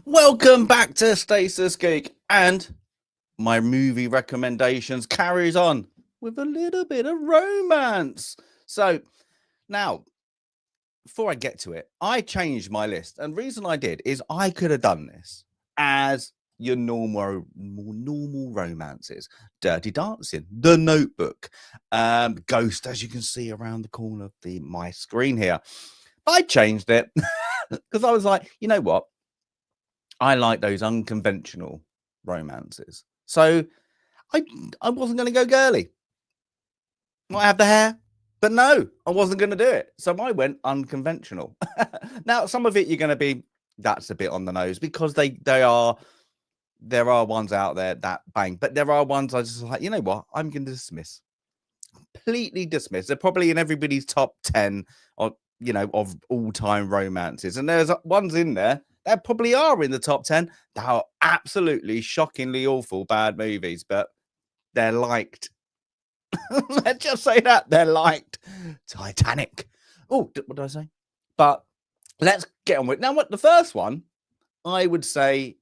Welcome back to Stasis, Geek, and my movie recommendations carries on with a little bit of romance. So now, before I get to it, I changed my list, and the reason I did is I could have done this as your more normal romances: Dirty Dancing, The Notebook, Ghost, as you can see around the corner of my screen here. But I changed it because I was like, you know what? I like those unconventional romances. So I I wasn't going to go girly. Might have the hair, but no, I wasn't going to do it. So I went unconventional. Now, some of it you're going to be that's a bit on the nose because they are there are ones out there that bang, but there are ones I just like. You know what? I'm going to dismiss, completely dismiss. They're probably in everybody's top 10 of of all time romances, and there's ones in there that probably are in the top 10 that are absolutely shockingly awful bad movies, but they're liked. Let's just say that they're liked. Titanic. Oh, what did I say? But let's get on with it. Now. What the first one I would say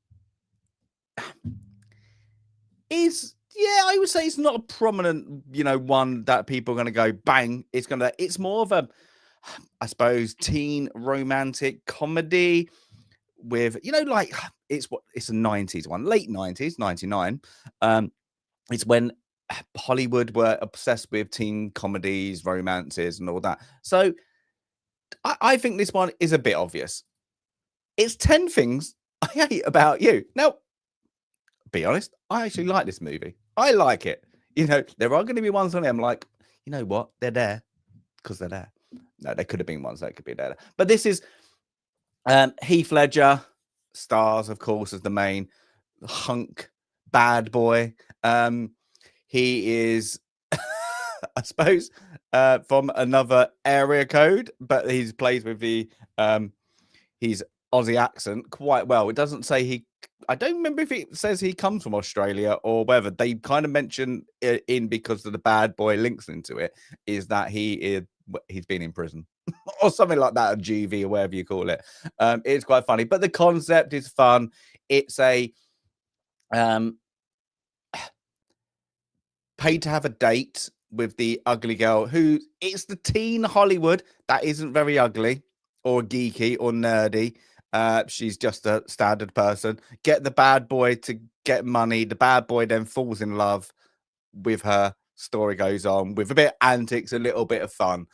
is, yeah, I would say it's not a prominent, one that people are going to go bang. It's more of a, I suppose, teen romantic comedy with, like it's a 90s one, late 90s, 99. It's when Hollywood were obsessed with teen comedies, romances, and all that. So I think this one is a bit obvious. It's 10 things I hate about you. Now, be honest, I actually like this movie. I like it. There are going to be ones on there I'm like, you know what? They're there because they're there. No, there could have been ones that could be there. But this is Heath Ledger, stars, of course, as the main hunk bad boy. He is, I suppose, from another area code, but he's plays with the he's Aussie accent quite well. It doesn't say I don't remember if it says he comes from Australia or whether. They kind of mention it in because of the bad boy links into it, is that he's been in prison or something like that, a juvie or whatever you call it. It's quite funny, but the concept is fun. It's a paid to have a date with the ugly girl who it's the teen Hollywood that isn't very ugly or geeky or nerdy. She's just a standard person. Get the bad boy to get money. The bad boy then falls in love with her. Story goes on with a bit of antics, a little bit of fun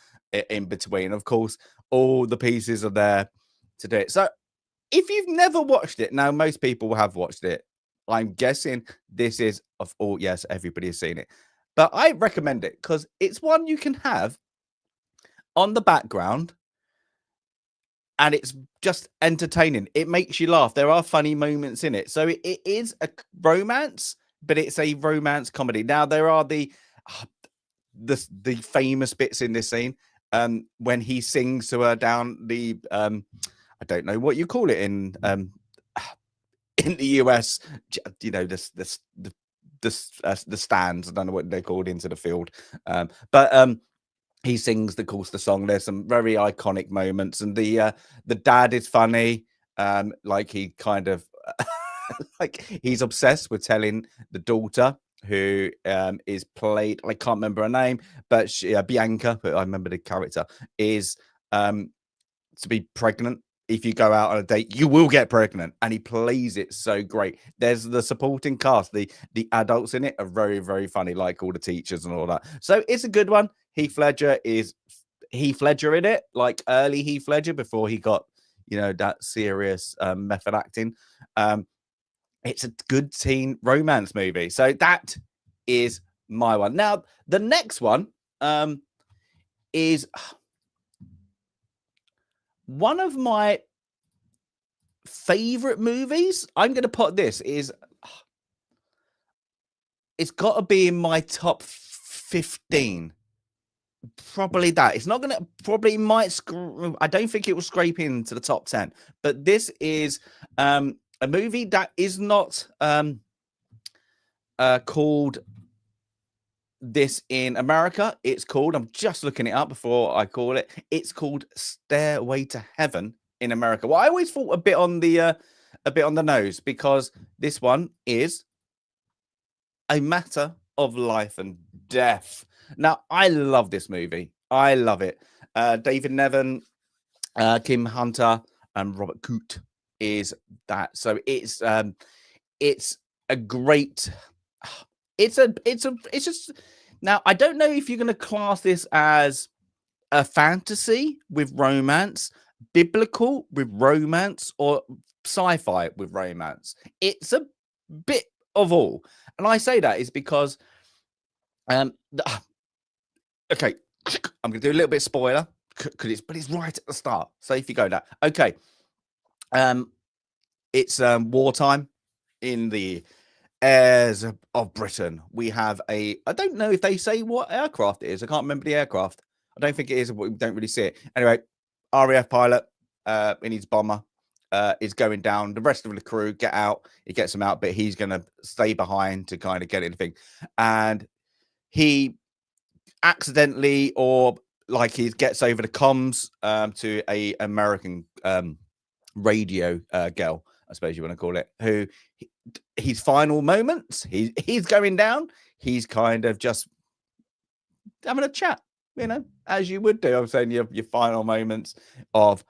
in between. Of course, all the pieces are there to do it. So if you've never watched it, now most people have watched it. I'm guessing this is of all. Yes, everybody has seen it, but I recommend it because it's one you can have on the background and it's just entertaining. It makes you laugh. There are funny moments in it. So it is a romance, but it's a romance comedy. Now there are the famous bits in this scene when he sings to her down the I don't know what you call it in the US, the stands. I don't know what they're called into the field, but he sings the song. There's some very iconic moments, and the dad is funny. Like he kind of like he's obsessed with telling the daughter, who is played, I can't remember her name, but she, Bianca, but I remember the character, is to be pregnant. If you go out on a date, you will get pregnant, and he plays it so great. There's the supporting cast, the adults in it are very, very funny, like all the teachers and all that. So it's a good one. Heath Ledger is Heath Ledger in it, like early Heath Ledger before he got that serious method acting. It's a good teen romance movie. So that is my one. Now the next one is one of my favorite movies. I'm going to put this is it's got to be in my top 15. Probably that. It's not going to probably might I don't think it will scrape into the top 10, but this is a movie that is not called this in America. It's called, I'm just looking it up before I call it. It's called Stairway to Heaven in America. Well, I always thought a bit on the a bit on the nose because this one is a matter of life and death. Now, I love this movie. I love it. David Nevin, Kim Hunter, and Robert Coote is that. So it's a great. It's just now. I don't know if you're going to class this as a fantasy with romance, biblical with romance, or sci-fi with romance. It's a bit of all, and I say that is because okay, I'm gonna do a little bit of spoiler because it's right at the start. So if you go that, okay, it's wartime in the airs of Britain. We have I don't know if they say what aircraft it is. I can't remember the aircraft. I don't think it is. We don't really see it. Anyway, RAF pilot in his bomber is going down. The rest of the crew get out. He gets them out, but he's going to stay behind to kind of get anything. And he accidentally, or like he gets over the comms to a American radio girl, I suppose you want to call it, who his final moments, he's going down. He's kind of just having a chat, as you would do. I'm saying your final moments of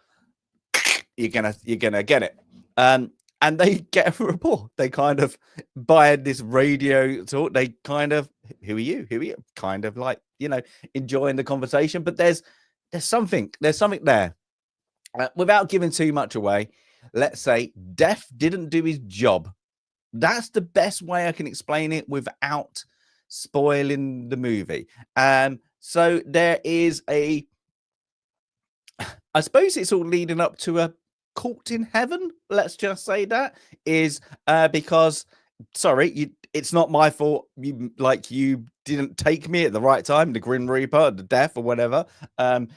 you're gonna get it. And they get a report. They kind of by this radio talk, they kind of who are you? Kind of like, enjoying the conversation. But there's something there. Without giving too much away, let's say Death didn't do his job. That's the best way I can explain it without spoiling the movie. So there is I suppose it's all leading up to a court in heaven. Let's just say that is because it's not my fault. You didn't take me at the right time, the Grim Reaper, the death or whatever. And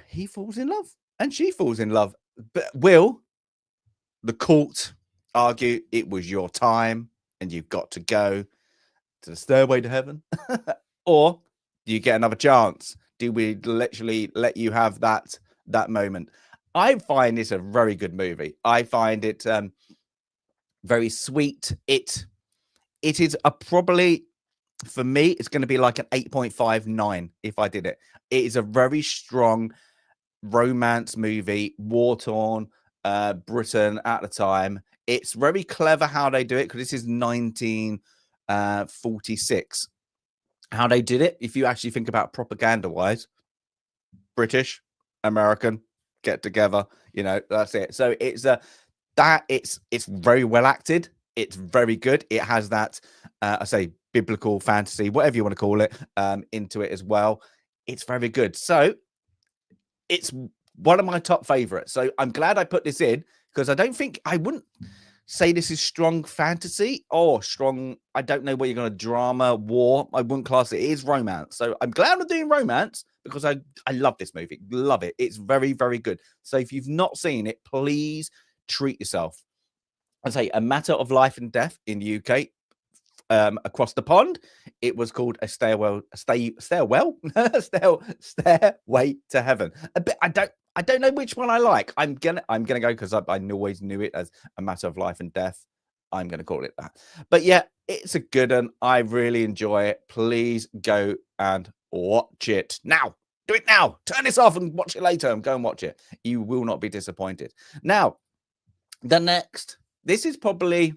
he falls in love and she falls in love. But will the court argue it was your time and you've got to go to the stairway to heaven? Or do you get another chance? Do we literally let you have that moment? I find this a very good movie. I find it very sweet. It is probably, for me, it's going to be like an 8.59 if I did it. It is a very strong romance movie, war-torn Britain at the time. It's very clever how they do it because this is 1946. How they did it, if you actually think about propaganda-wise, British, American, get together, that's it. So it's it's very well acted. It's very good. It has that I say biblical fantasy, whatever you want to call it, into it as well. It's very good. So it's one of my top favorites. So I'm glad I put this in because I wouldn't say this is strong fantasy or strong. I don't know what you're going to drama, war. I wouldn't class it. It is romance. So I'm glad I'm doing romance because I love this movie. Love it. It's very, very good. So if you've not seen it, please treat yourself. I say A Matter of Life and Death in the UK. Across the pond, it was called A Stairway to Heaven. I don't know which one I like. I'm gonna go because I always knew it as A Matter of Life and Death. I'm gonna call it that. But yeah, it's a good one. I really enjoy it. Please go and watch it now. Do it now. Turn this off and watch it later and go and watch it. You will not be disappointed. Now, the next. This is probably.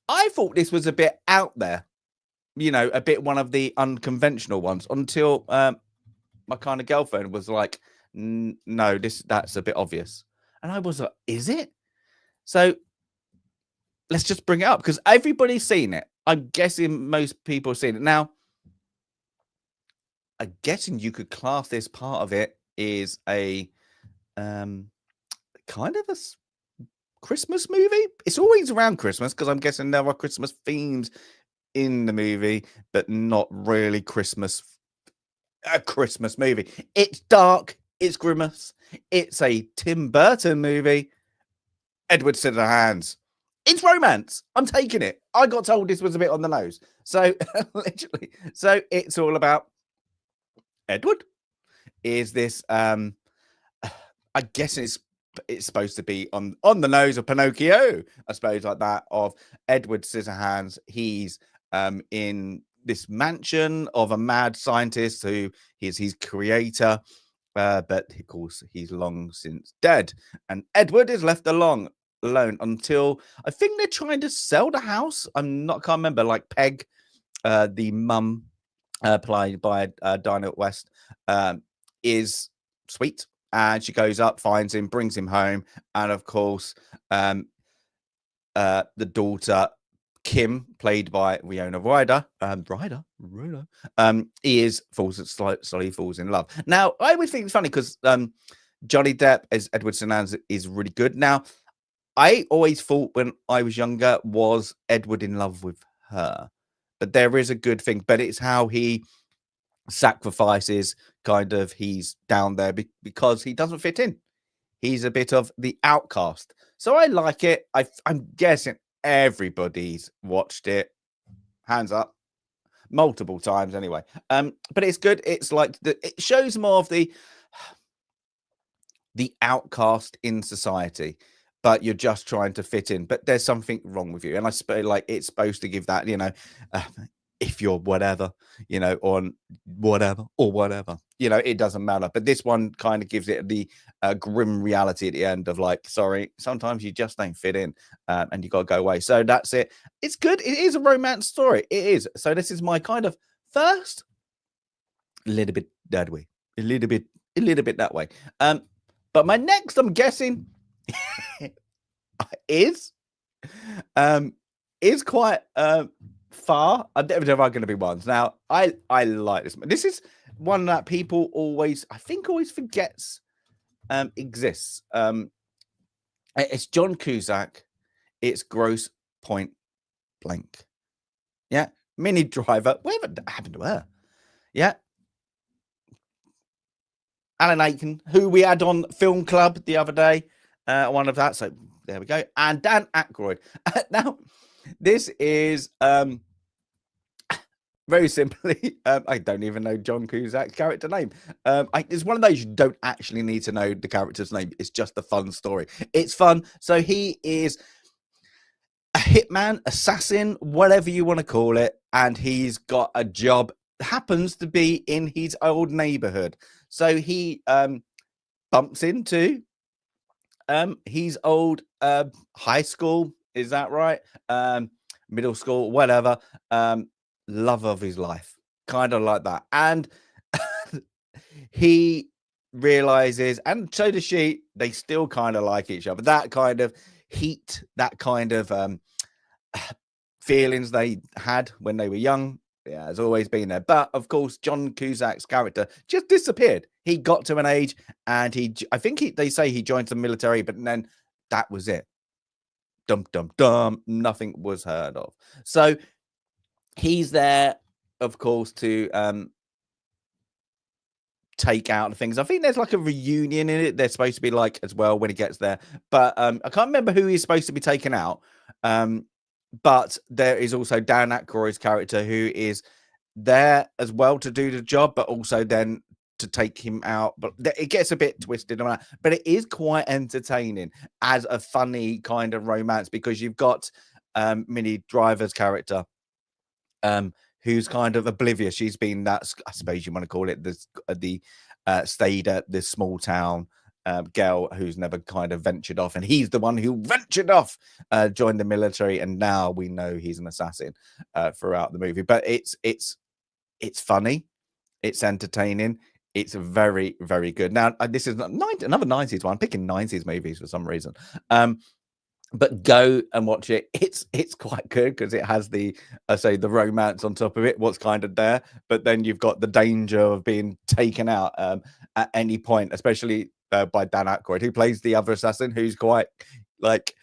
I thought this was a bit out there, a bit one of the unconventional ones until my kind of girlfriend was like, no, that's a bit obvious. And I was like, is it? So let's just bring it up because everybody's seen it. I'm guessing most people have seen it. Now, I'm guessing you could class this part of it is a kind of a Christmas movie. It's always around Christmas because I'm guessing there are Christmas themes in the movie, but not really a Christmas movie. It's dark. It's grimace. It's a Tim Burton movie. Edward Scissorhands. It's romance. I'm taking it. I got told this was a bit on the nose. So literally, so it's all about Edward. Is this I guess it's it's supposed to be on the nose of Pinocchio, I suppose, like that, of Edward Scissorhands. He's in this mansion of a mad scientist who is his creator, but of course he's long since dead, and Edward is left alone until I think they're trying to sell the house. Can't remember. Like Peg, the mum, played by Dinah West, is sweet, and she goes up, finds him, brings him home, and of course, the daughter Kim, played by Winona Ryder, slowly falls in love. Now, I always think it's funny because Johnny Depp as Edward Scissorhands is really good. Now, I always thought when I was younger, was Edward in love with her? But there is a good thing, but it's how he sacrifices, kind of, he's down there because he doesn't fit in. He's a bit of the outcast. So I like it. I'm guessing everybody's watched it. Hands up. Multiple times anyway. But it's good. It's like it shows more of the outcast in society, but you're just trying to fit in. But there's something wrong with you. And I suppose like it's supposed to give that, if you're whatever, on whatever or whatever, it doesn't matter. But this one kind of gives it the grim reality at the end of like, sorry, sometimes you just don't fit in, and you got to go away. So that's it. It's good. It is a romance story. It is. So this is my kind of first, a little bit that way, a little bit that way. But my next, I'm guessing, is quite far. There are going to be ones. Now, I like this. This is one that people always forgets exists. It's John Cusack. It's Gross Point Blank. Yeah, Minnie Driver. Whatever happened to her? Yeah. Alan Aiken, who we had on Film Club the other day, one of that. So there we go. And Dan Aykroyd. Now, this is very simply, I don't even know John Cusack's character name. It's one of those you don't actually need to know the character's name. It's just a fun story. It's fun. So he is a hitman, assassin, whatever you want to call it, and he's got a job. Happens to be in his old neighborhood. So he bumps into his old high school. Is that right? Middle school, whatever. Love of his life, kind of like that. And he realizes, and so does she, they still kind of like each other. That kind of heat, that kind of feelings they had when they were young, yeah, has always been there. But of course, John Cusack's character just disappeared. He got to an age, and they say he joined the military, but then that was it. Dum dum dum. Nothing was heard of. So he's there, of course, to take out the things. I think there's like a reunion in it. There's supposed to be like as well when he gets there, but I can't remember who he's supposed to be taking out. But there is also Dan Aykroyd's character who is there as well to do the job, but also then to take him out. But it gets a bit twisted around. But it is quite entertaining as a funny kind of romance, because you've got Minnie Driver's character, who's kind of oblivious. She's been that, I suppose you want to call it, stayed at this small town girl who's never kind of ventured off, and he's the one who ventured off, joined the military, and now we know he's an assassin throughout the movie. But it's funny, it's entertaining, it's very, very good. Now this is another 90s one. I'm picking 90s movies for some reason. But go and watch it. It's quite good because it has the romance on top of it, what's kind of there, but then you've got the danger of being taken out at any point, especially by Dan Aykroyd, who plays the other assassin, who's quite like,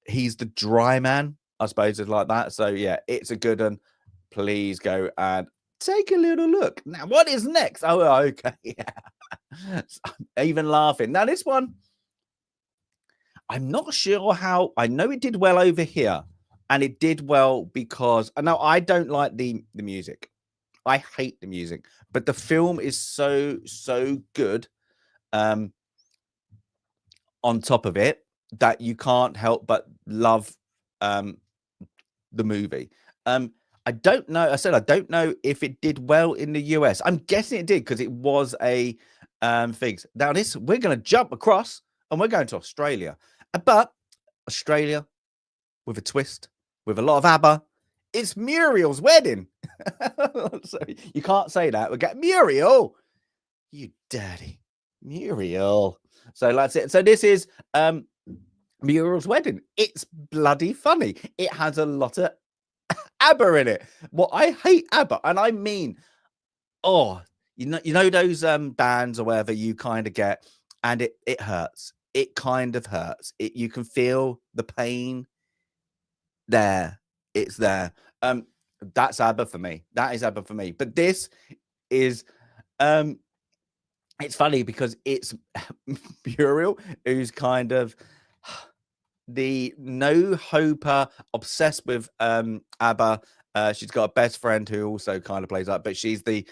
he's the dry man, I suppose, is like that. So yeah, it's a good one. Please go and take a little look. Now, what is next? Oh, okay. Yeah. I'm even laughing. Now, this one, I'm not sure how. I know it did well over here, and it did well because now I don't like the music. I hate the music, but the film is so good. on top of it that you can't help but love the movie. I don't know. I said I don't know if it did well in the US. I'm guessing it did because it was a thing. Now this we're going to jump across and we're going to Australia, but Australia with a twist, with a lot of ABBA. It's Muriel's wedding. So you can't say that. We get Muriel, you dirty Muriel. So that's it. So this is Muriel's wedding. It's bloody funny. It has a lot of ABBA in it. Well, I hate ABBA, and I mean, oh, you know those bands or whatever you kind of get, and it hurts. It kind of hurts. You can feel the pain there. It's there. That's ABBA for me. That is ABBA for me. But this is it's funny because it's Muriel who's kind of the no-hoper, obsessed with ABBA. She's got a best friend who also kind of plays that, but she's the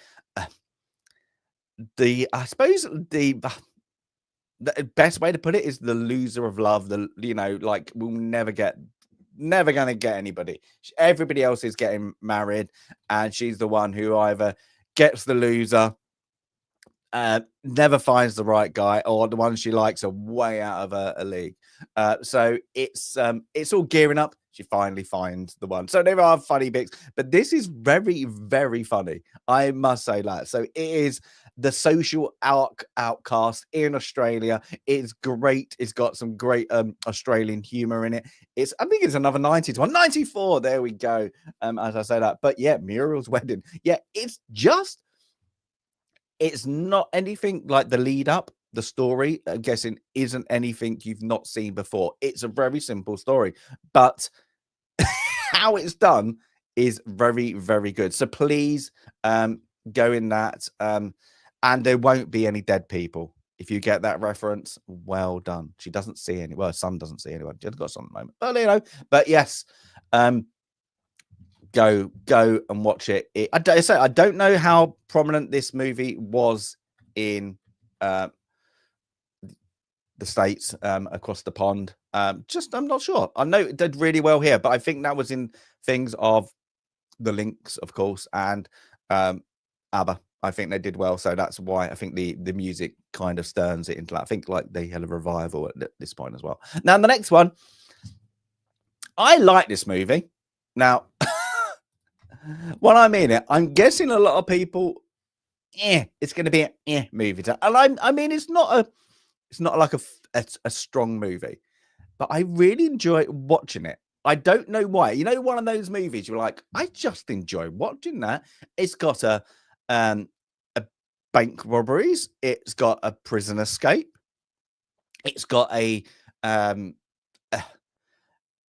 I suppose the best way to put it is the loser of love. Like we'll never gonna get anybody. Everybody else is getting married, and she's the one who either gets the loser, never finds the right guy, or the one she likes are way out of a league. So it's all gearing up. She finally finds the one. So there are funny bits, but this is very, very funny. I must say that. So it is the social outcast in Australia. It's great. It's got some great Australian humor in it. I think it's another 90s one. 94. There we go. As I say that. But yeah, Muriel's wedding. Yeah, it's not anything like the lead up. The story, I'm guessing, isn't anything you've not seen before. It's a very simple story, but how it's done is very, very good. So please go in that. And there won't be any dead people. If you get that reference, well done. She doesn't see any. Well, her son doesn't see anyone. She's got some at the moment. But but yes, go and watch it. I don't know how prominent this movie was in the States, across the pond. I'm not sure. I know it did really well here, but I think that was in things of the Lynx, of course, and ABBA. I think they did well, so that's why I think the music kind of stirs it into that. I think like they had a revival at this point as well. Now the next one, I like this movie. Now, when I mean it, I'm guessing a lot of people, it's going to be a movie. And I mean, it's not like a strong movie, but I really enjoy watching it. I don't know why. You know, one of those movies you're like, I just enjoy watching that. It's got a bank robberies. It's got a prison escape. It's got a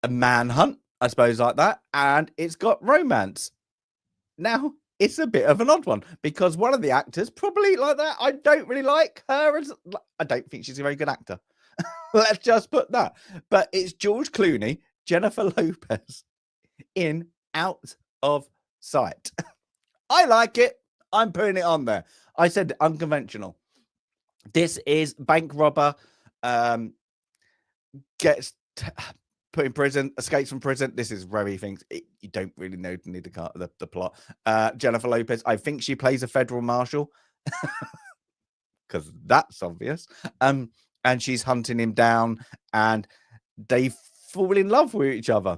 manhunt, I suppose, like that, and it's got romance. Now, it's a bit of an odd one because one of the actors, probably like that, I don't really like her. I don't think she's a very good actor. Let's just put that. But it's George Clooney, Jennifer Lopez in Out of Sight. I like it. I'm putting it on there. I said unconventional. This is bank robber, gets put in prison, escapes from prison. This is very things you don't really need the plot. Jennifer Lopez, I think she plays a federal marshal because that's obvious. And she's hunting him down, and they fall in love with each other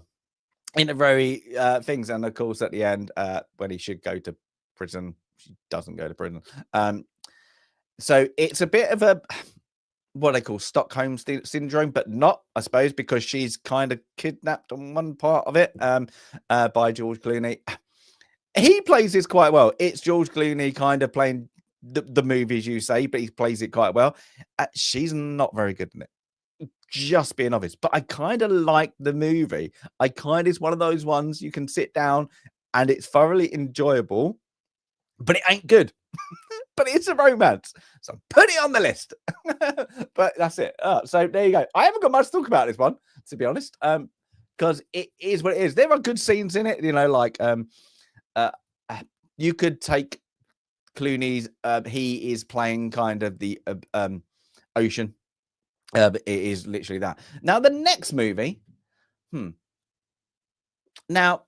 in a very things. And of course, at the end, when he should go to prison, she doesn't go to prison. So it's a bit of a what they call Stockholm syndrome, but not, I suppose, because she's kind of kidnapped on one part of it by George Clooney. He plays this quite well. It's George Clooney kind of playing the movies, you say, but he plays it quite well. She's not very good in it. Just being obvious, but I kind of like the movie. It's one of those ones you can sit down and it's thoroughly enjoyable, but it ain't good. But it's a romance, so put it on the list. But that's it. So there you go. I haven't got much to talk about this one, to be honest, because it is what it is. There are good scenes in it, like you could take Clooney's. He is playing kind of the ocean But it is literally that. Now, the next movie. Now,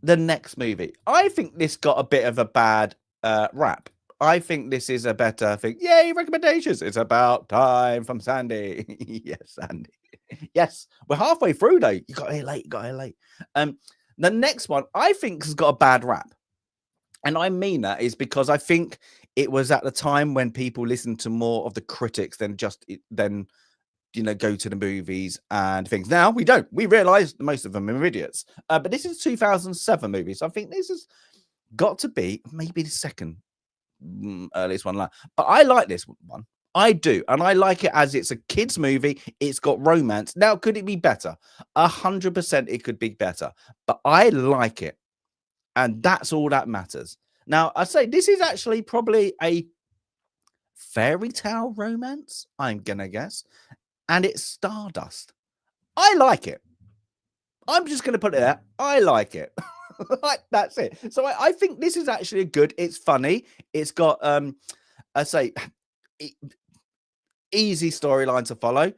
the next movie. I think this got a bit of a bad rap. I think this is a better thing. Yay, recommendations. It's about time from Sandy. Yes, Sandy. Yes, we're halfway through though. You got here late. The next one I think has got a bad rap. And I mean that is because I think it was at the time when people listened to more of the critics than go to the movies and things. Now we don't. We realise most of them are idiots. But this is a 2007 movie, so I think this has got to be maybe the second earliest one. But I like this one. I do, and I like it as it's a kids' movie. It's got romance. Now, could it be better? 100%, it could be better. But I like it, and that's all that matters. Now, I say this is actually probably a fairy tale romance. I'm gonna guess. And it's Stardust. I like it. I'm just going to put it there. I like it. That's it. So I think this is actually good. It's funny. It's got, I say, easy storyline to follow.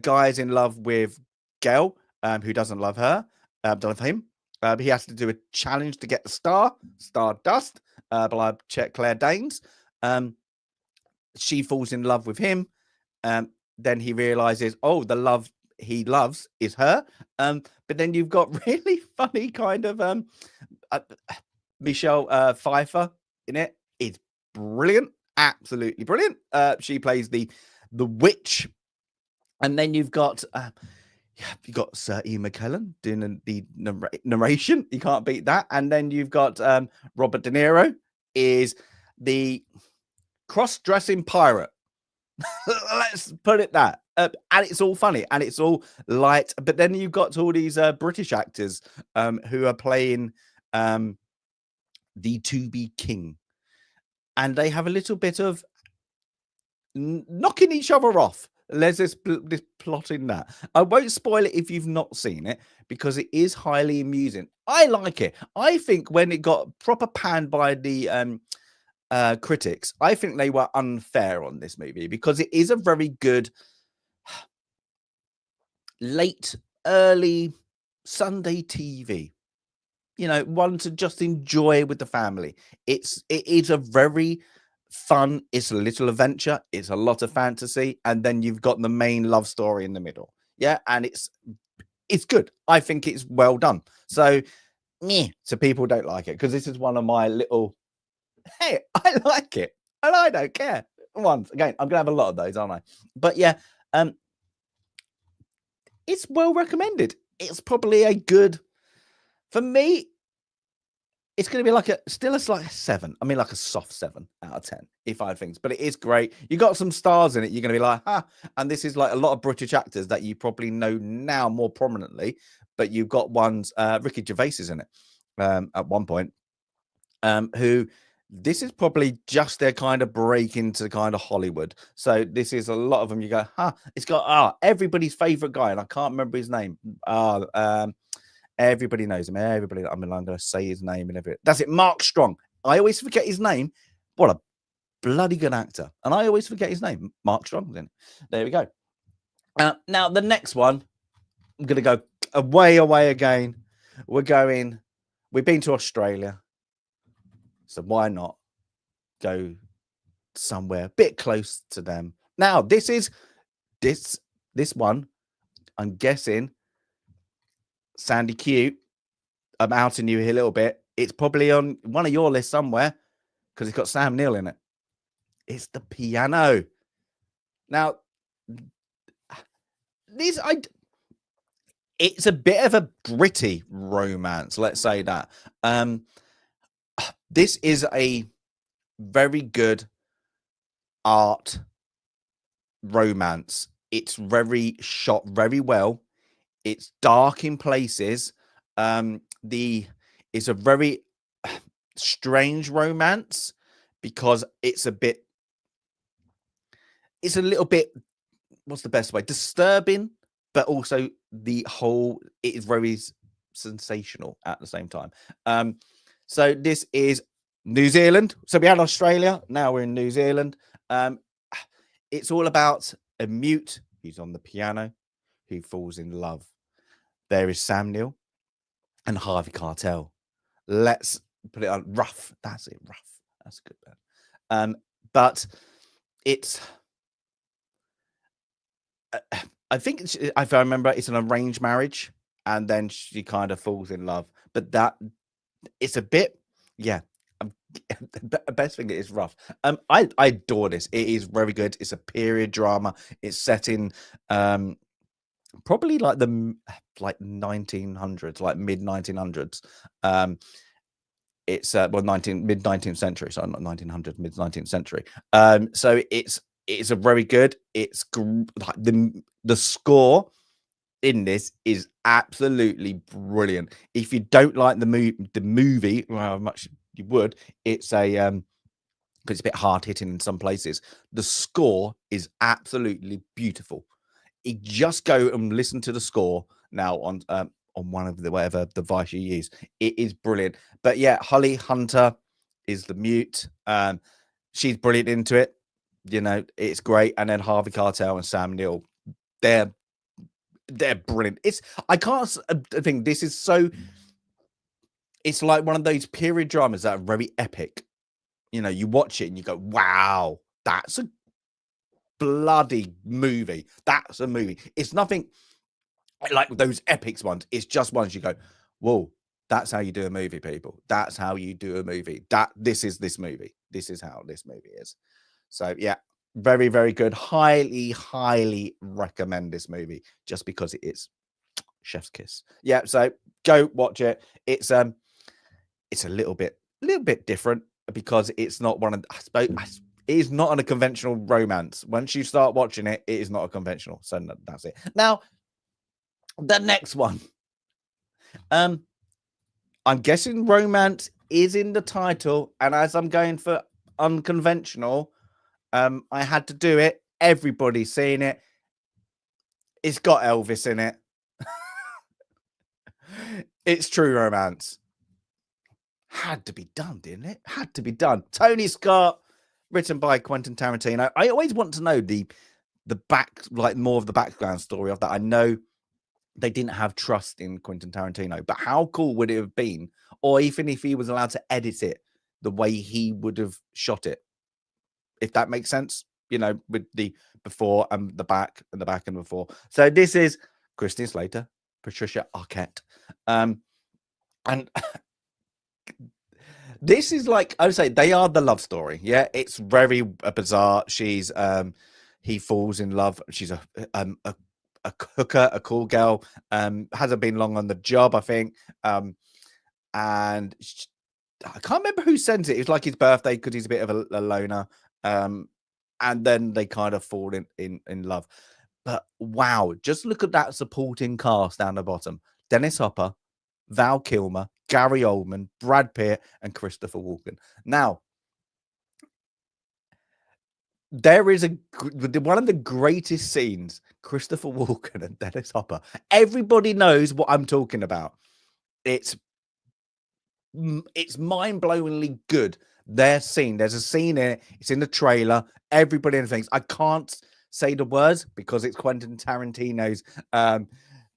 Guy's in love with Gail, who doesn't love her, doesn't love him. He has to do a challenge to get the Stardust, by Claire Danes. She falls in love with him. Then he realizes, the love he loves is her. But then you've got really funny kind of Michelle Pfeiffer in it. It's brilliant, absolutely brilliant. She plays the witch, and then you've got Sir Ian McKellen doing the narration. You can't beat that. And then you've got Robert De Niro is the cross-dressing pirate. Let's put it that. And it's all funny and it's all light. But then you've got all these British actors who are playing the to-be king. And they have a little bit of knocking each other off. There's this plot in that. I won't spoil it if you've not seen it because it is highly amusing. I like it. I think when it got proper panned by the critics, I think they were unfair on this movie because it is a very good late, early Sunday TV. One to just enjoy with the family. It is a very fun. It's a little adventure. It's a lot of fantasy, and then you've got the main love story in the middle. Yeah, and it's good. I think it's well done. So, so people don't like it because this is one of my little. Hey, I like it, and I don't care. Once again, I'm gonna have a lot of those, aren't I? But yeah, it's well recommended. It's probably a good, for me. It's going to be like a 7. I mean, like a soft 7 out of 10 if I think. But it is great. You got some stars in it. You're going to be like, and this is like a lot of British actors that you probably know now more prominently. But you've got ones. Ricky Gervais is in it at one point. Who this is probably just their kind of break into kind of Hollywood. So this is a lot of them. You go, it's got everybody's favorite guy, and I can't remember his name. Everybody knows him. I'm going to say his name and everything. That's it, Mark Strong. I always forget his name. What a bloody good actor. And I always forget his name. Mark Strong. Then there we go. Now the next one, I'm going to go away again. We've been to Australia. So why not go somewhere a bit close to them? Now, this one, I'm guessing, Sandy Cute, I'm outing you here a little bit. It's probably on one of your lists somewhere because it's got Sam Neill in it. It's The Piano. Now, it's a bit of a gritty romance, let's say that. This is a very good art romance. It's shot very well. It's dark in places. It's a very strange romance because it's a little bit, what's the best way? Disturbing, but also it is very sensational at the same time. So this is New Zealand. So we had Australia. Now we're in New Zealand. It's all about a mute who's on the piano who falls in love. There is Sam Neill and Harvey Keitel. Let's put it on rough. That's it, rough. That's a good band. But it's, I think, if I remember, it's an arranged marriage, and then she kind of falls in love. But that it's a bit, yeah. The best thing is rough. I adore this. It is very good. It's a period drama. It's set in probably like 1900s, like mid 1900s. It's mid 19th century, so not 1900s, mid 19th century. So it's a very good. It's like the score in this is absolutely brilliant. If you don't like the movie, well, how much you would, it's a because it's a bit hard hitting in some places. The score is absolutely beautiful. You just go and listen to the score now on one of the whatever device you use. It is brilliant. But yeah, Holly Hunter is the mute. She's brilliant into it. You know, it's great. And then Harvey Keitel and Sam Neill, they're brilliant. I can't think this is so. It's like one of those period dramas that are very epic. You know, you watch it and you go, "Wow, that's a bloody movie. That's a movie." It's nothing like those epics ones. It's just ones you go, "Whoa, that's how you do a movie, people. That's how you do a movie. This is this movie. This is how this movie is." So yeah, very, very good. Highly, highly recommend this movie just because it is chef's kiss. Yeah, so go watch it. It's a little bit different because it's not one of, I suppose, it is not on a conventional romance. Once you start watching it, it is not a conventional. So that's it. Now, the next one. I'm guessing romance is in the title, and as I'm going for unconventional, I had to do it. Everybody's seen it. It's got Elvis in it. It's True Romance. Had to be done, didn't it? Had to be done. Tony Scott, written by Quentin Tarantino. I always want to know the back, like more of the background story of that. I know they didn't have trust in Quentin Tarantino, but how cool would it have been? Or even if he was allowed to edit it the way he would have shot it, if that makes sense, you know, with the before and the back and the back and before. So this is Christian Slater, Patricia Arquette, and this is like, I would say they are the love story. Yeah, it's very bizarre. She's he falls in love. She's a hooker, a cool girl. Hasn't been long on the job, I think. And I can't remember who sent it. It was like his birthday because he's a bit of a loner. And then they kind of fall in love. But wow, just look at that supporting cast down the bottom: Dennis Hopper, Val Kilmer, Gary Oldman, Brad Pitt, and Christopher Walken. Now, there is one of the greatest scenes: Christopher Walken and Dennis Hopper. Everybody knows what I'm talking about. It's mind-blowingly good. There's a scene in it. It's in the trailer. Everybody thinks, I can't say the words because it's Quentin Tarantino's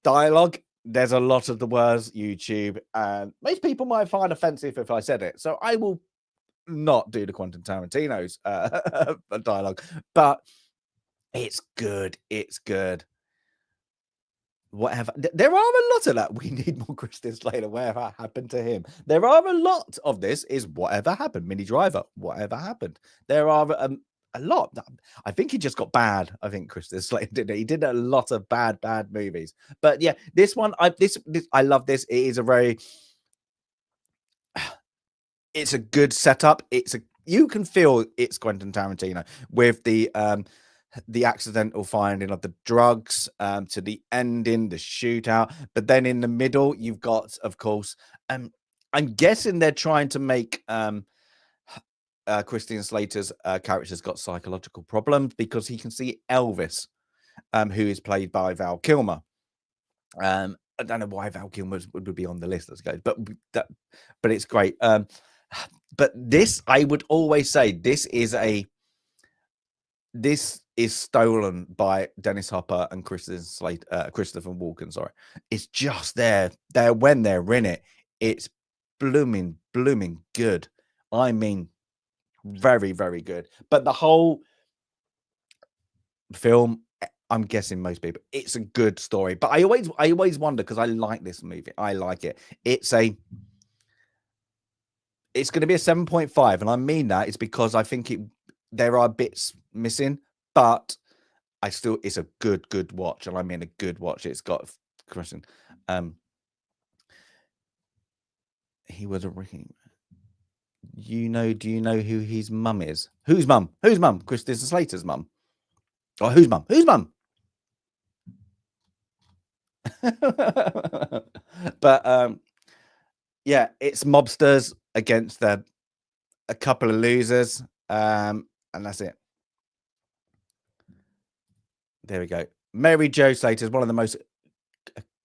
dialogue. There's a lot of the words YouTube, and most people might find offensive if I said it. So I will not do the Quentin Tarantino's dialogue, but it's good. It's good. Whatever. There are a lot of that. We need more Christian Slater. Whatever happened to him? There are a lot of this. Is whatever happened? Minnie Driver. Whatever happened? There are a lot. I think he just got bad. I think Christian Slater did it. He did a lot of bad movies. But yeah, this one, I love this. It is a very, it's a good setup. You can feel it's Quentin Tarantino with the accidental finding of the drugs, to the ending, the shootout. But then in the middle, you've got, of course, I'm guessing they're trying to make Christian Slater's character's got psychological problems because he can see Elvis, who is played by Val Kilmer. I don't know why Val Kilmer would be on the list, let's go, but it's great. But this, I would always say, this is stolen by Dennis Hopper and Christopher Walken. Sorry, it's just there when they're in it. It's blooming good. I mean, very, very good. But the whole film, I'm guessing most people, it's a good story. But I always wonder, because I like this movie. I like it. It's going to be a 7.5, and I mean that it's because I think there are bits missing, but it's a good watch, and I mean a good watch. It's got Christian. He was a do you know who his mum is? Whose mum? Christian Slater's mum. Or whose mum? But yeah, it's mobsters against a couple of losers, and that's it. There we go. Mary Jo Slater is one of the most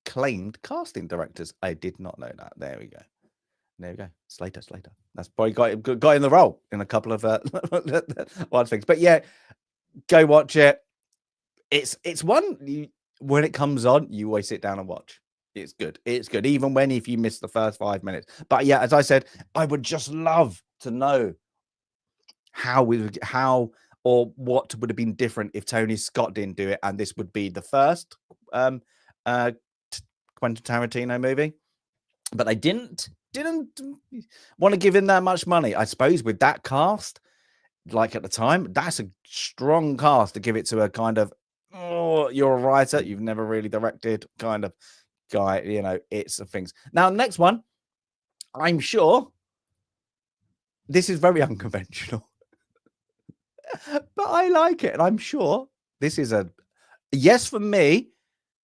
acclaimed casting directors. I did not know that. There we go. Slater. That's probably got in the role in a couple of one things. But yeah, go watch it. It's one when it comes on, you always sit down and watch. It's good. Even if you miss the first 5 minutes. But yeah, as I said, I would just love to know how or what would have been different if Tony Scott didn't do it, and this would be the first Quentin Tarantino movie. But they didn't want to give him that much money. I suppose with that cast, like at the time, that's a strong cast to give it to a kind of, oh, you're a writer, you've never really directed kind of guy, it's the things. Now, next one, I'm sure this is very unconventional, but I like it, and I'm sure this is a yes from me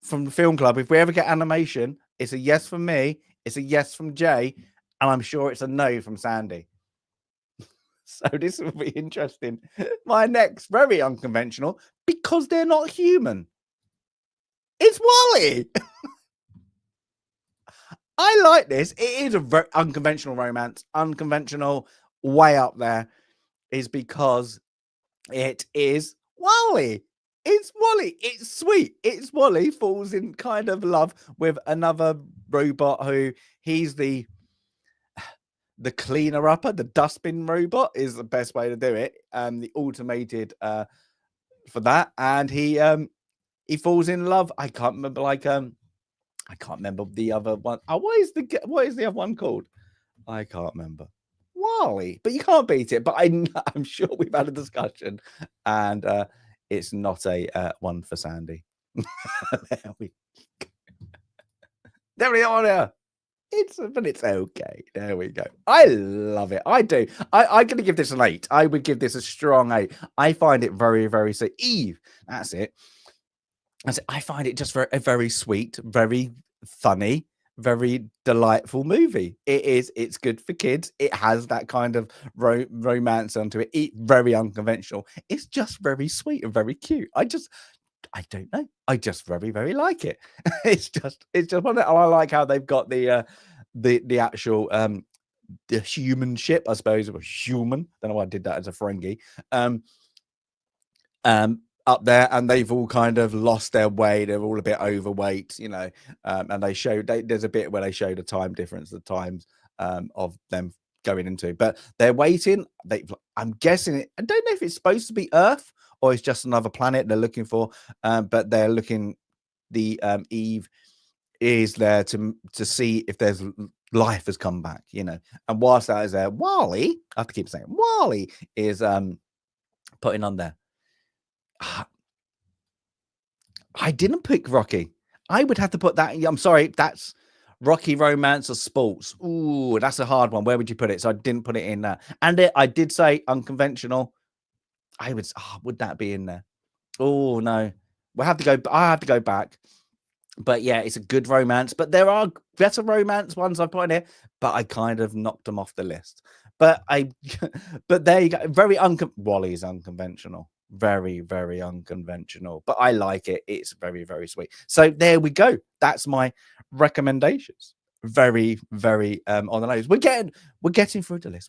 from the film club. If we ever get animation, it's a yes from me, it's a yes from Jay, and I'm sure it's a no from Sandy. So this will be interesting. My next, very unconventional, because they're not human. It's WALL-E. I like this. It is a very unconventional romance. Unconventional, way up there, is because it is WALL-E. It's WALL-E. It's sweet. It's WALL-E falls in kind of love with another robot who he's the cleaner upper, the dustbin robot is the best way to do it. The automated for that, and he falls in love. I can't remember, I can't remember the other one. Oh, what is the other one called? I can't remember. WALL-E, but you can't beat it. But I'm sure we've had a discussion, and it's not a one for Sandy. There we are. But it's okay. There we go. I love it. I do. I'm going to give this an 8. I would give this a strong 8. I find it very, very sweet. Eve, that's it. I find it just a very sweet, very funny, very delightful movie. It is. It's good for kids. It has that kind of romance onto it. It's very unconventional. It's just very sweet and very cute. I don't know. I just very, very like it. It's just one. I like how they've got the actual the human ship, I suppose, or human. Don't know why I did that as a Ferengi. Up there, and they've all kind of lost their way. They're all a bit overweight, and they show there's a bit where they show the time difference, the times of them going into, but they're waiting. I'm guessing it. I don't know if it's supposed to be Earth or it's just another planet they're looking for, but they're looking. The Eve is there to see if there's life has come back, and whilst that is there, WALL-E, I have to keep saying WALL-E is putting on there. I didn't pick Rocky. I would have to put that. I'm sorry, that's Rocky, romance, or sports. Ooh, that's a hard one. Where would you put it? So I didn't put it in there. And I did say unconventional. I would. Would that be in there? Oh no, I have to go back. But yeah, it's a good romance. But there are better romance ones I put in here, but I kind of knocked them off the list. But there you go. WALL-E is unconventional. Very, very unconventional. But I like it. It's very, very sweet. So there we go. That's my recommendations. Very, very on the nose. We're getting through the list.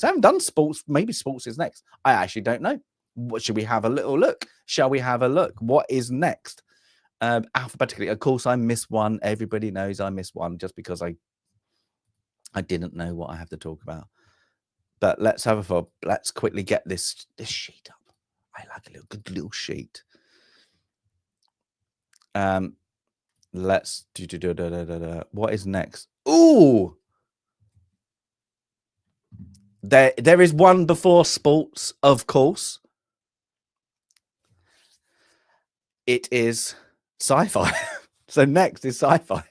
I haven't done sports. Maybe sports is next. I actually don't know. What should we have a little look? Shall we have a look? What is next? Alphabetically, of course, I missed one. Everybody knows I missed one just because I didn't know what I have to talk about. But let's have a thought. Let's quickly get this sheet up. I like a good little sheet. Let's do. What is next? Ooh, there is one before sports, of course. It is sci-fi. So next is sci-fi.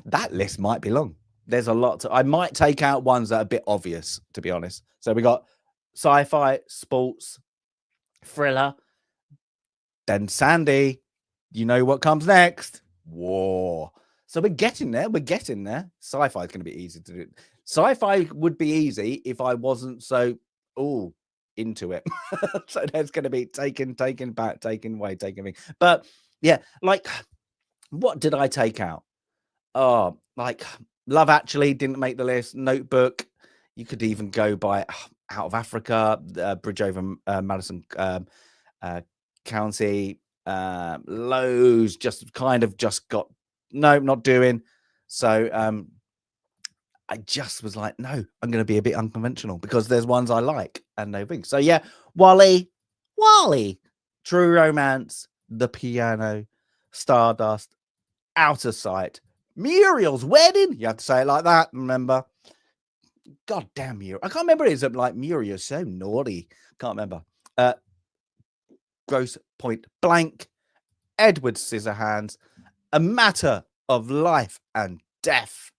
That list might be long. There's a lot I might take out ones that are a bit obvious, to be honest. So we got sci-fi, sports, thriller. Then Sandy, you know what comes next? War. So we're getting there. We're getting there. Sci-fi is going to be easy to do. Sci-fi would be easy if I wasn't so into it. So there's going to be taken back, taken away, taken me. But yeah, like, what did I take out? Oh, like Love Actually didn't make the list. Notebook. You could even go by Out of Africa, Bridge over Madison County. Lowe's just got no, not doing. So I just was like, no, I'm going to be a bit unconventional because there's ones I like and no things. So yeah, Wally, True Romance, The Piano, Stardust, Out of Sight, Muriel's Wedding. You have to say it like that. Remember? God damn Muriel. I can't remember. It's like Muriel's so naughty. Can't remember. Gross Point Blank, Edward Scissorhands, A Matter of Life and Death,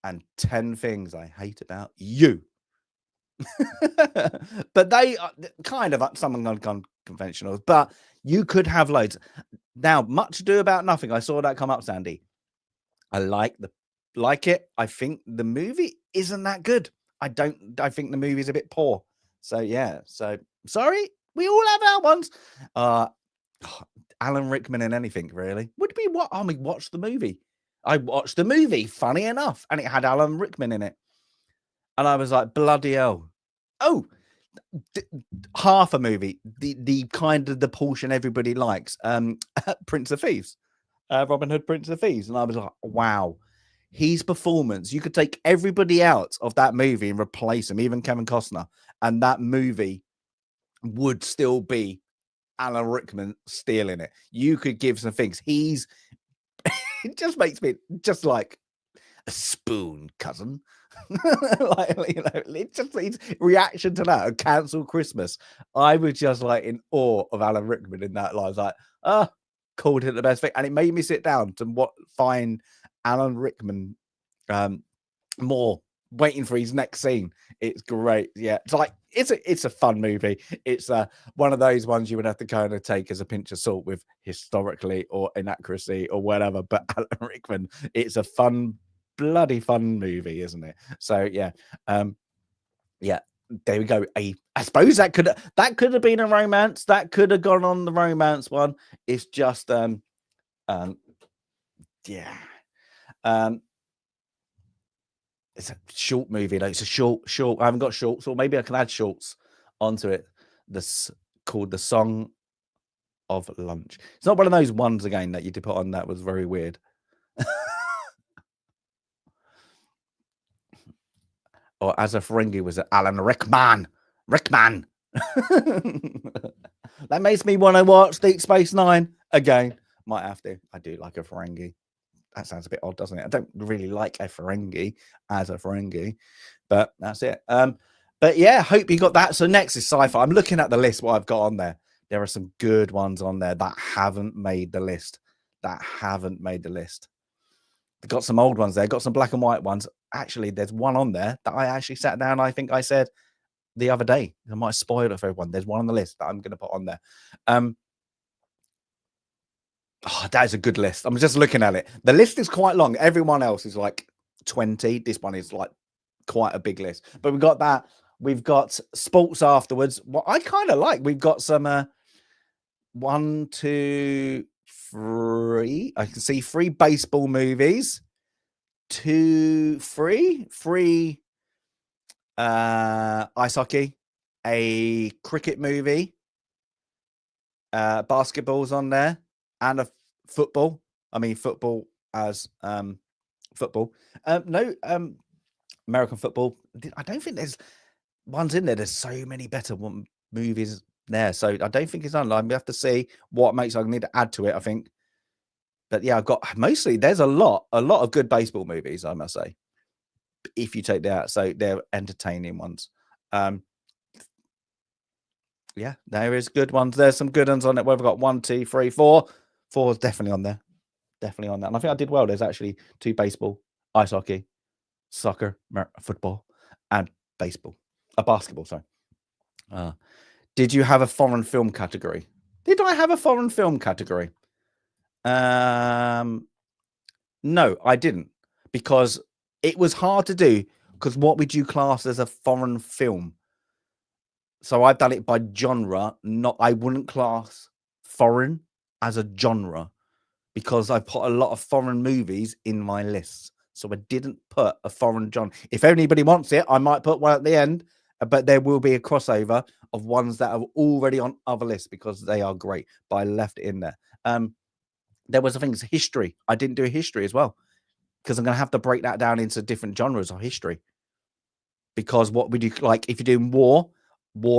and 10 Things I Hate About You. But they are kind of some unconventional, but you could have loads. Now, Much Ado About Nothing. I saw that come up, Sandy. I like it. I think the movie isn't that good. I think the movie's a bit poor. So yeah. So sorry, we all have our ones. Alan Rickman in anything really would be what I mean. Watch the movie. I watched the movie, funny enough, and it had Alan Rickman in it, and I was like, bloody hell! Oh, half a movie, the kind of the portion everybody likes, Prince of Thieves, Robin Hood, Prince of Thieves, and I was like, wow, his performance. You could take everybody out of that movie and replace him, even Kevin Costner, and that movie would still be Alan Rickman stealing it. You could give some things. It just makes me just like a spoon, cousin. Like, you know, it just needs reaction to that. A cancel Christmas. I was just like in awe of Alan Rickman in that. I was like, called it the best thing, and it made me sit down to find Alan Rickman more, waiting for his next scene. It's great. Yeah, it's like it's a fun movie. It's one of those ones you would have to kind of take as a pinch of salt with historically or inaccuracy or whatever. But Alan Rickman, it's a bloody fun movie, isn't it? So yeah, yeah. There we go. I suppose that could have been a romance. That could have gone on the romance one. It's just yeah. It's a short movie though. It's a short. I haven't got shorts, or maybe I can add shorts onto it. This called The Song of Lunch. It's not one of those ones again that you did put on that was very weird. Or as a Ferengi was it Alan Rickman. That makes me want to watch Deep Space Nine again. Might have to. I do like a Ferengi. That sounds a bit odd, doesn't it? I don't really like a Ferengi as a Ferengi, but that's it. But yeah, hope you got that. So next is sci-fi. I'm looking at the list, what I've got on there. There are some good ones on there that haven't made the list. They've got some old ones there, got some black and white ones. Actually, there's one on there that I actually sat down, I think I said the other day. I might spoil it for everyone. There's one on the list that I'm going to put on there. That is a good list. I'm just looking at it. The list is quite long. Everyone else is like 20. This one is like quite a big list. But we've got that. We've got sports afterwards. What I kind of like. We've got some 1, 2, 3. I can see 3 baseball movies. 3 ice hockey, a cricket movie, Basketball's on there, and a football. I mean, football as football. No, American football. I don't think there's ones in there. There's so many better movies there, so I don't think it's online. We have to see what makes. I need to add to it, I think. But yeah, I've got mostly. There's a lot of good baseball movies, I must say. If you take that out, so they're entertaining ones. Yeah, there is good ones. There's some good ones on it. We've got 1, 2, 3, 4. 4 is definitely on there. Definitely on that. And I think I did well. There's actually 2 baseball, ice hockey, soccer, football, and baseball. Basketball, sorry. Did you have a foreign film category? Did I have a foreign film category? No, I didn't, because it was hard to do, because what would you class as a foreign film? So I've done it by genre. I wouldn't class foreign as a genre, because I put a lot of foreign movies in my lists. So I didn't put a foreign genre. If anybody wants it, I might put one at the end, but there will be a crossover of ones that are already on other lists because they are great, but I left it in there. There was, I think, history. I didn't do a history as well, because I'm going to have to break that down into different genres of history. Because what we do, like if you're doing war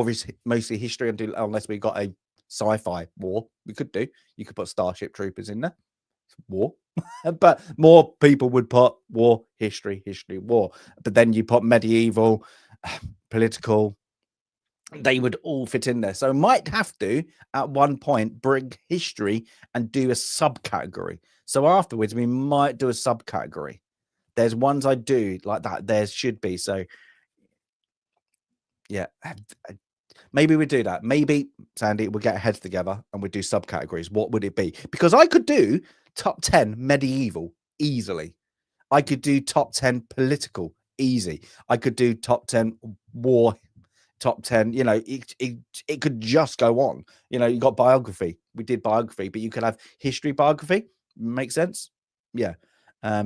is mostly history, unless we got a sci-fi war. We could do. You could put Starship Troopers in there. War. But more people would put war, history, war. But then you put medieval, political. They would all fit in there. So might have to, at one point, bring history and do a subcategory. So afterwards, we might do a subcategory. There's ones I do like that. There should be. So yeah, maybe we do that. Maybe, Sandy, we'll get our heads together and we'll do subcategories. What would it be? Because I could do top 10 medieval easily. I could do top 10 political easy. I could do top 10 war, top 10. You know, it could just go on. You know, you got biography. We did biography, but you could have history biography. Make sense? Yeah. Yeah,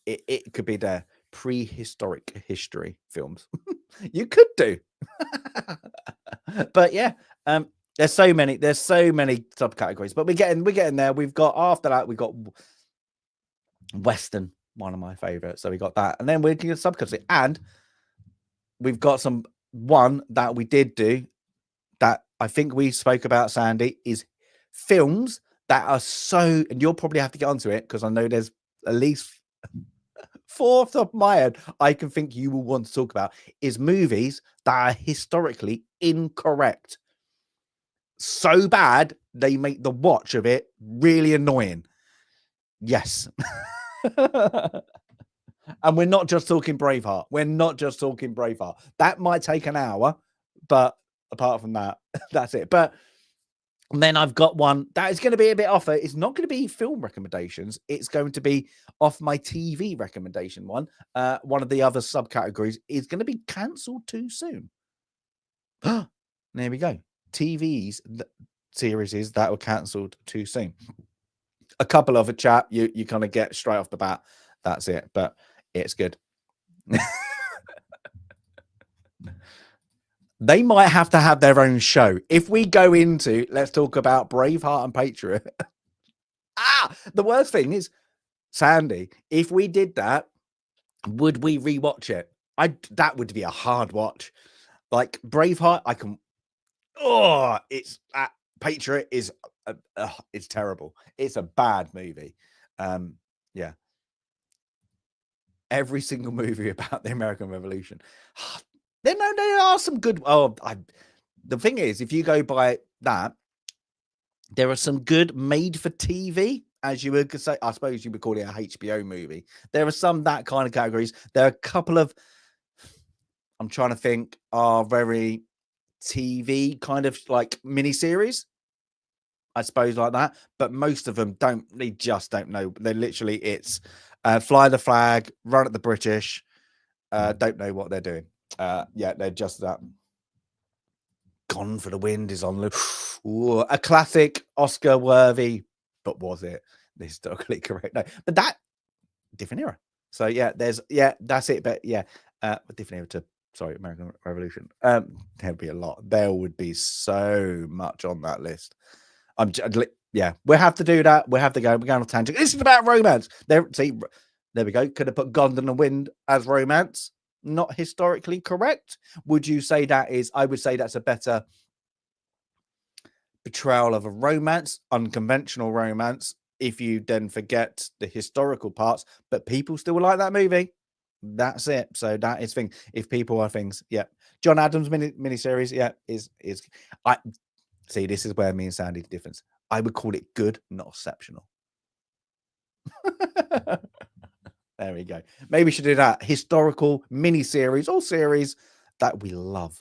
it could be there. Prehistoric history films. You could do. But yeah, there's so many subcategories, but we're getting there. We've got, after that, we've got Western, one of my favorites. So we got that, and then we're doing a subcategory, and we've got one that we did do that I think we spoke about, Sandy, is films that are so, and you'll probably have to get onto it, because I know there's at least 4 off the top of my head I can think you will want to talk about, is movies that are historically incorrect. So bad, they make the watch of it really annoying. Yes. And we're not just talking Braveheart. That might take an hour, but apart from that, that's it. But then I've got one that is going to be a bit off it. It's not going to be film recommendations. It's going to be off my TV recommendation one. One of the other subcategories is going to be cancelled too soon. There we go. TVs, series that were cancelled too soon. A couple of a chat, you kind of get straight off the bat. That's it. But it's good. They might have to have their own show. If we go into, let's talk about Braveheart and Patriot. The worst thing is, Sandy, if we did that, would we rewatch it? That would be a hard watch. Like Braveheart, I can. Oh, it's Patriot is it's terrible. It's a bad movie. Yeah. Every single movie about the American Revolution. There are some good. The thing is, if you go by that, there are some good made for TV, as you would say. I suppose you would call it a HBO movie. There are some that kind of categories. There are a couple of, I'm trying to think, are very TV kind of like miniseries, I suppose, like that. But most of them don't. They just don't know. They're literally, it's fly the flag, run at the British. Don't know what they're doing. Yeah, they're just that. Gone for the Wind is on. A classic, Oscar worthy, but was it? Historically correct? No, but that different era. So yeah, that's it. But yeah, different era to Sorry, American Revolution. There'd be a lot. There would be so much on that list. Yeah, we'll have to do that. We'll have to go. We're going on tangent. This is about romance. There we go. Could have put Gone in the Wind as romance. Not historically correct. Would you say that is? I would say that's a better portrayal of a romance, unconventional romance. If you then forget the historical parts, but people still like that movie. That's it. So that is thing. If people are things, yeah. John Adams miniseries, yeah, is I see. This is where me and Sandy difference. I would call it good, not exceptional. There we go. Maybe we should do that historical miniseries or series that we love.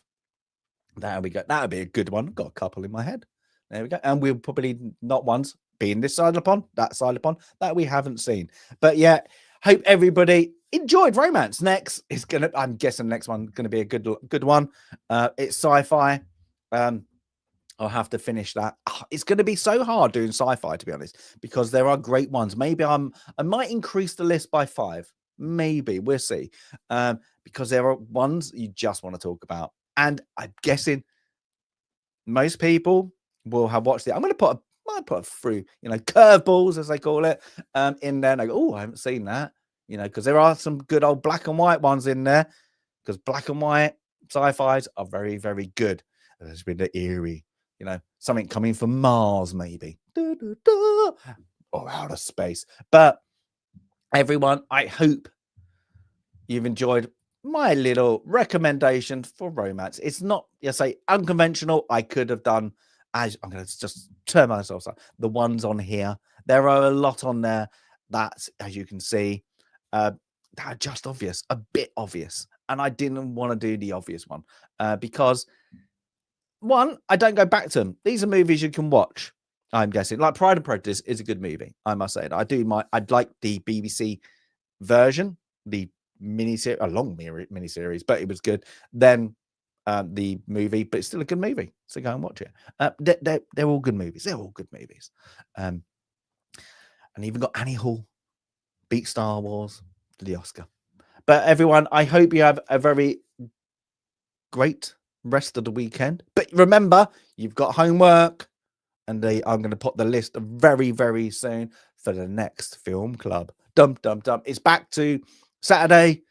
There we go. That would be a good one. Got a couple in my head. There we go. And we'll probably not ones being this side of the pond, that side of the pond that we haven't seen. But yeah, hope everybody enjoyed romance. Next is gonna. I'm guessing the next one's gonna be a good one. It's sci-fi. I'll have to finish that. It's going to be so hard doing sci-fi, to be honest, because there are great ones. Maybe I might increase the list by 5. Maybe we'll see. Because there are ones you just want to talk about, and I'm guessing most people will have watched it. I'm going to put through, curveballs as they call it, in there. And I go, oh, I haven't seen that, because there are some good old black and white ones in there. Because black and white sci-fis are very, very good. There's been the eerie. Something coming from Mars, maybe, or outer space. But everyone, I hope you've enjoyed my little recommendation for romance. It's not, unconventional. I could have done, I'm going to just turn myself aside. The ones on here, there are a lot on there that, as you can see, that are just obvious, a bit obvious. And I didn't want to do the obvious one because... One, I don't go back to them. These are movies you can watch. I'm guessing, like Pride and Prejudice is a good movie. I must say, I'd like the BBC version, the miniseries, a long miniseries, but it was good. Then the movie, but it's still a good movie, so go and watch it. They're all good movies. They're all good movies. And even got Annie Hall beat Star Wars to the Oscar. But everyone, I hope you have a very great rest of the weekend. But remember, you've got homework, and I'm going to put the list very, very soon for the next film club. Dum dum dum. It's back to Saturday,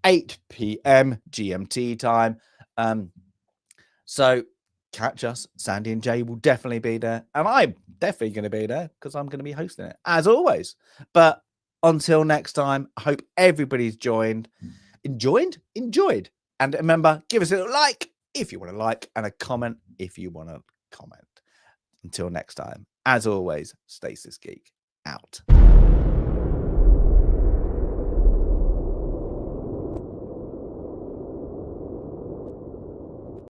8 p.m. GMT time. So catch us. Sandy and Jay will definitely be there, and I'm definitely going to be there because I'm going to be hosting it as always. But until next time, I hope everybody's enjoyed. And remember, give us a like if you want to like, and a comment if you want to comment. Until next time, as always, Stasis Geek out.